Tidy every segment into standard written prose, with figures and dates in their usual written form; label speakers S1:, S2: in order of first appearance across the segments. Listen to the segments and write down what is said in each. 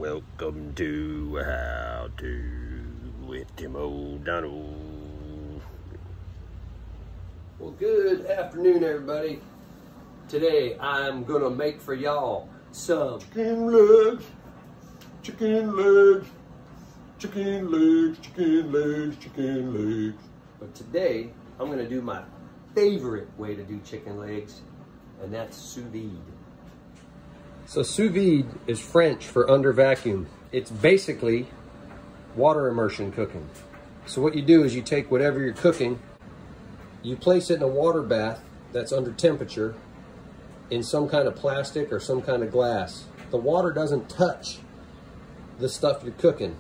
S1: Welcome to How To with Tim O'Donnell.
S2: Well, good afternoon, everybody. Today I'm gonna make for y'all some
S1: Chicken legs, chicken legs, chicken legs, chicken legs, chicken legs.
S2: But today I'm gonna do my favorite way to do chicken legs, and that's sous vide. So sous vide is French for under vacuum. It's basically water immersion cooking. So what you do is you take whatever you're cooking, you place it in a water bath that's under temperature in some kind of plastic or some kind of glass. The water doesn't touch the stuff you're cooking,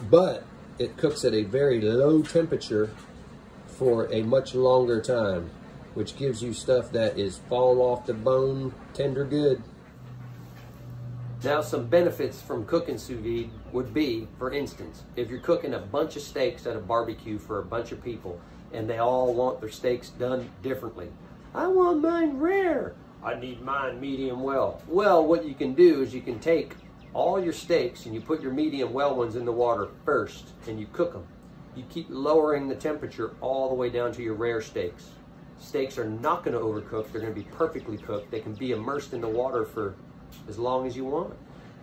S2: but it cooks at a very low temperature for a much longer time, which gives you stuff that is fall off the bone, tender good. Now, some benefits from cooking sous vide would be, for instance, if you're cooking a bunch of steaks at a barbecue for a bunch of people and they all want their steaks done differently. I want mine rare. I need mine medium well. Well, what you can do is you can take all your steaks and you put your medium well ones in the water first and you cook them. You keep lowering the temperature all the way down to your rare steaks. Steaks are not going to overcook. They're going to be perfectly cooked. They can be immersed in the water for as long as you want.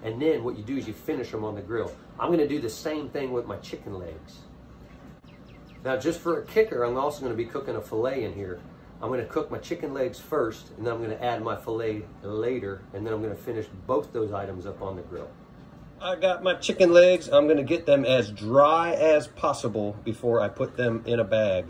S2: And then what you do is you finish them on the grill. I'm going to do the same thing with my chicken legs. Now, just for a kicker, I'm also going to be cooking a filet in here. I'm going to cook my chicken legs first, and then I'm going to add my filet later, and then I'm going to finish both those items up on the grill. I got my chicken legs. I'm going to get them as dry as possible before I put them in a bag.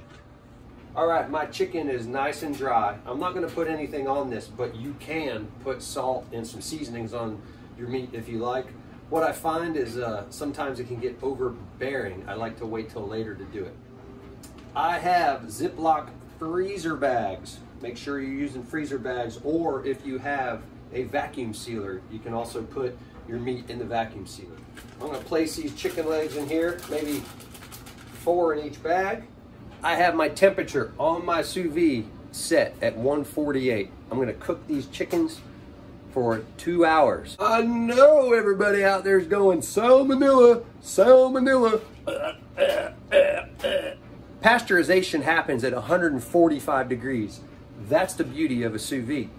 S2: All right, my chicken is nice and dry. I'm not going to put anything on this, but you can put salt and some seasonings on your meat if you like. What I find is sometimes it can get overbearing. I like to wait till later to do it. I have Ziploc freezer bags. Make sure you're using freezer bags, or if you have a vacuum sealer, you can also put your meat in the vacuum sealer. I'm going to place these chicken legs in here, maybe 4 in each bag. I have my temperature on my sous vide set at 148. I'm going to cook these chickens for 2 hours. I know everybody out there is going, salmonella, salmonella. Pasteurization happens at 145 degrees. That's the beauty of a sous vide.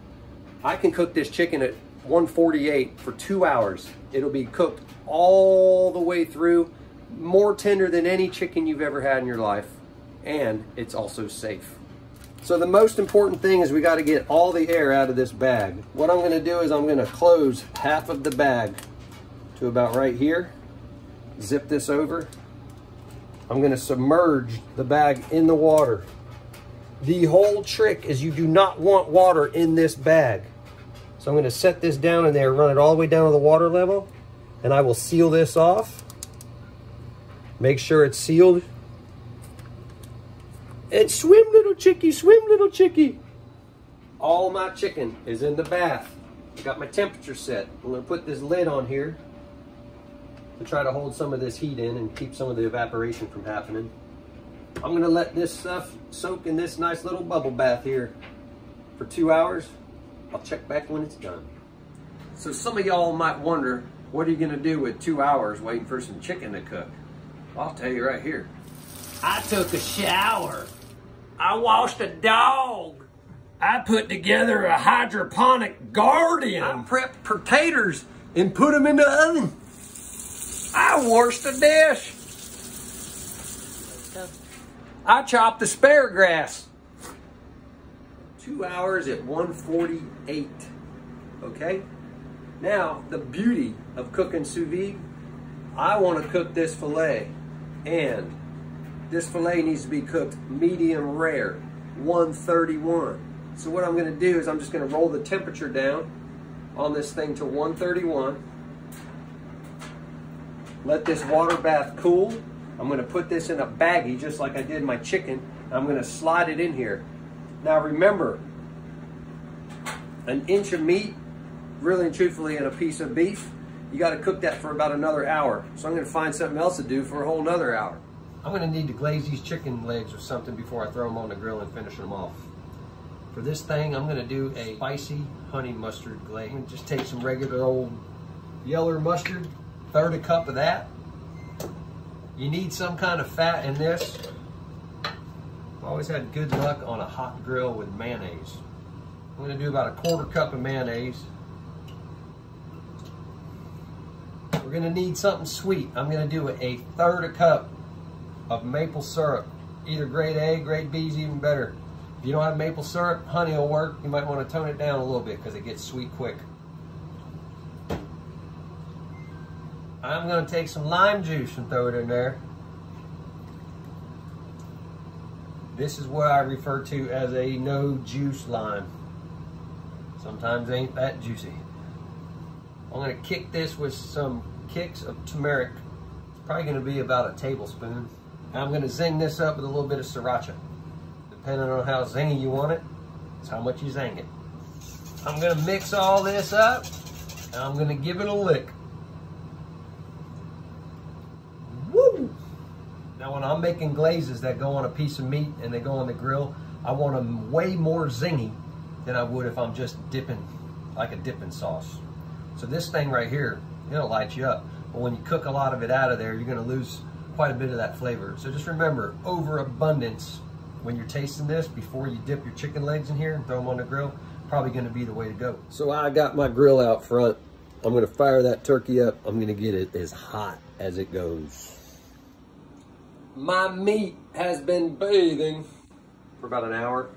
S2: I can cook this chicken at 148 for 2 hours. It'll be cooked all the way through, more tender than any chicken you've ever had in your life. And it's also safe. So the most important thing is we got to get all the air out of this bag. What I'm going to do is I'm going to close half of the bag to about right here. Zip this over. I'm going to submerge the bag in the water. The whole trick is you do not want water in this bag. So I'm going to set this down in there, run it all the way down to the water level, and I will seal this off. Make sure it's sealed. And swim, little chickie, swim, little chickie. All my chicken is in the bath. I got my temperature set. I'm going to put this lid on here to try to hold some of this heat in and keep some of the evaporation from happening. I'm going to let this stuff soak in this nice little bubble bath here for 2 hours. I'll check back when it's done. So some of y'all might wonder, what are you going to do with 2 hours waiting for some chicken to cook? I'll tell you right here. I took a shower. I washed a dog. I put together a hydroponic garden. I prepped potatoes and put them in the oven. I washed a dish. I chopped asparagus. 2 hours at 148. Okay? Now, the beauty of cooking sous vide, I want to cook this filet, and this filet needs to be cooked medium rare, 131. So what I'm going to do is I'm just going to roll the temperature down on this thing to 131. Let this water bath cool. I'm going to put this in a baggie just like I did my chicken. I'm going to slide it in here. Now remember, an inch of meat, really and truthfully, in a piece of beef, you got to cook that for about another hour. So I'm going to find something else to do for a whole nother hour. I'm going to need to glaze these chicken legs with something before I throw them on the grill and finish them off. For this thing, I'm going to do a spicy honey mustard glaze. I'm going to just take some regular old yellow mustard, 1/3 cup of that. You need some kind of fat in this. I've always had good luck on a hot grill with mayonnaise. I'm gonna do about 1/4 cup of mayonnaise. We're gonna need something sweet. I'm gonna do a 1/3 cup of maple syrup. Either grade A, grade B is even better. If you don't have maple syrup, honey will work. You might want to tone it down a little bit because it gets sweet quick. I'm going to take some lime juice and throw it in there. This is what I refer to as a no juice lime. Sometimes it ain't that juicy. I'm going to kick this with some kicks of turmeric. It's probably going to be about a tablespoon. I'm going to zing this up with a little bit of sriracha. Depending on how zingy you want it, it's how much you zing it. I'm going to mix all this up, and I'm going to give it a lick. Woo! Now when I'm making glazes that go on a piece of meat and they go on the grill, I want them way more zingy than I would if I'm just dipping, like a dipping sauce. So this thing right here, it'll light you up. But when you cook a lot of it out of there, you're going to lose quite a bit of that flavor. So just remember, overabundance when you're tasting this before you dip your chicken legs in here and throw them on the grill, probably going to be the way to go. So I got my grill out front. I'm going to fire that turkey up. I'm going to get it as hot as it goes. My meat has been bathing for about an hour.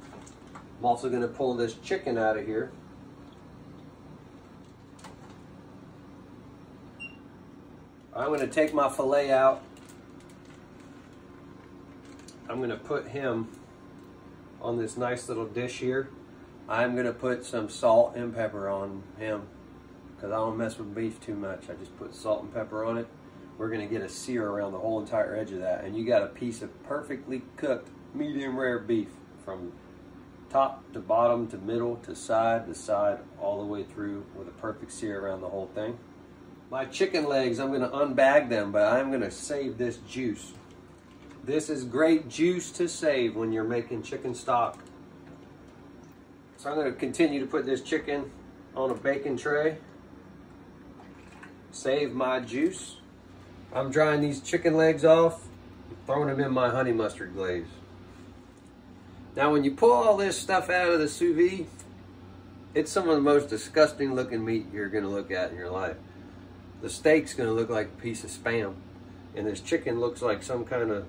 S2: I'm also going to pull this chicken out of here. I'm going to take my filet out. I'm going to put him on this nice little dish here. I'm going to put some salt and pepper on him because I don't mess with beef too much. I just put salt and pepper on it. We're going to get a sear around the whole entire edge of that. And you got a piece of perfectly cooked medium rare beef from top to bottom to middle to side, all the way through with a perfect sear around the whole thing. My chicken legs, I'm going to unbag them, but I'm going to save this juice. This is great juice to save when you're making chicken stock. So I'm going to continue to put this chicken on a baking tray. Save my juice. I'm drying these chicken legs off, throwing them in my honey mustard glaze. Now when you pull all this stuff out of the sous vide, it's some of the most disgusting looking meat you're going to look at in your life. The steak's going to look like a piece of Spam, and this chicken looks like some kind of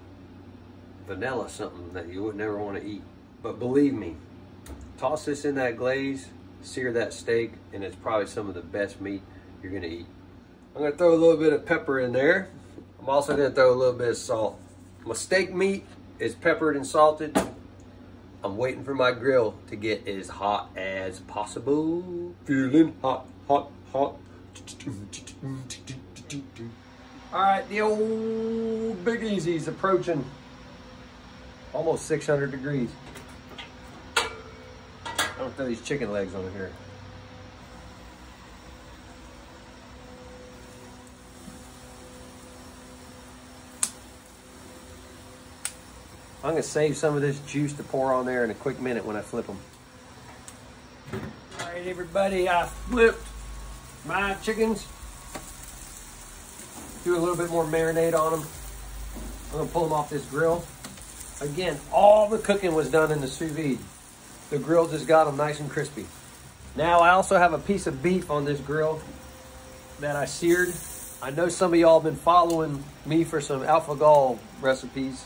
S2: vanilla something that you would never want to eat. But believe me, toss this in that glaze, sear that steak, and it's probably some of the best meat you're going to eat. I'm going to throw a little bit of pepper in there. I'm also going to throw a little bit of salt. My steak meat is peppered and salted. I'm waiting for my grill to get as hot as possible. Feeling hot, hot, hot. All right, the old Big Easy's approaching almost 600 degrees. I'm gonna throw these chicken legs on here. I'm gonna save some of this juice to pour on there in a quick minute when I flip them. All right, everybody, I flipped my chickens. Do a little bit more marinade on them. I'm gonna pull them off this grill. Again, all the cooking was done in the sous vide. The grill just got them nice and crispy. Now I also have a piece of beef on this grill that I seared. I know some of y'all have been following me for some alpha-gall recipes.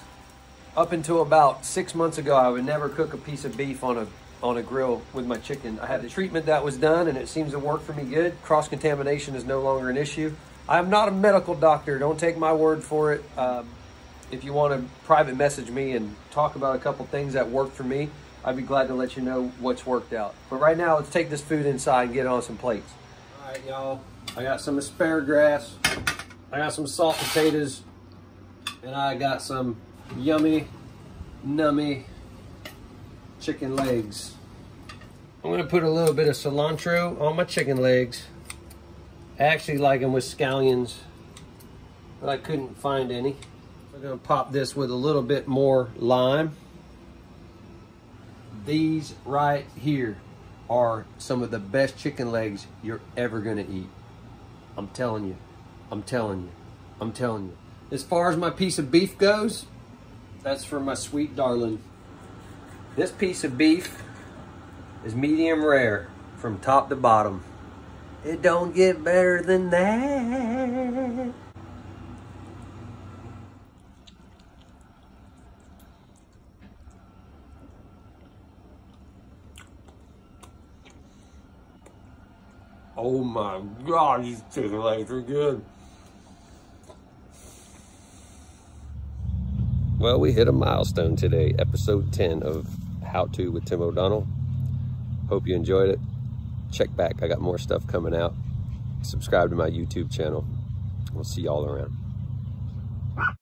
S2: Up until about 6 months ago, I would never cook a piece of beef on a grill with my chicken. I had the treatment that was done and it seems to work for me good. Cross-contamination is no longer an issue. I'm not a medical doctor, don't take my word for it. If you want to private message me and talk about a couple things that worked for me, I'd be glad to let you know what's worked out. But right now, let's take this food inside and get it on some plates. All right, y'all. I got some asparagus. I got some salt potatoes. And I got some yummy, nummy chicken legs. I'm going to put a little bit of cilantro on my chicken legs. I actually like them with scallions, but I couldn't find any. I'm going to pop this with a little bit more lime. These right here are some of the best chicken legs you're ever going to eat. I'm telling you. I'm telling you. As far as my piece of beef goes, that's for my sweet darling. This piece of beef is medium rare from top to bottom. It don't get better than that.
S1: Oh my God, these chicken legs are good.
S2: Well, we hit a milestone today, episode 10 of How To with Tim O'Donnell. Hope you enjoyed it. Check back, I got more stuff coming out. Subscribe to my YouTube channel. We'll see y'all around.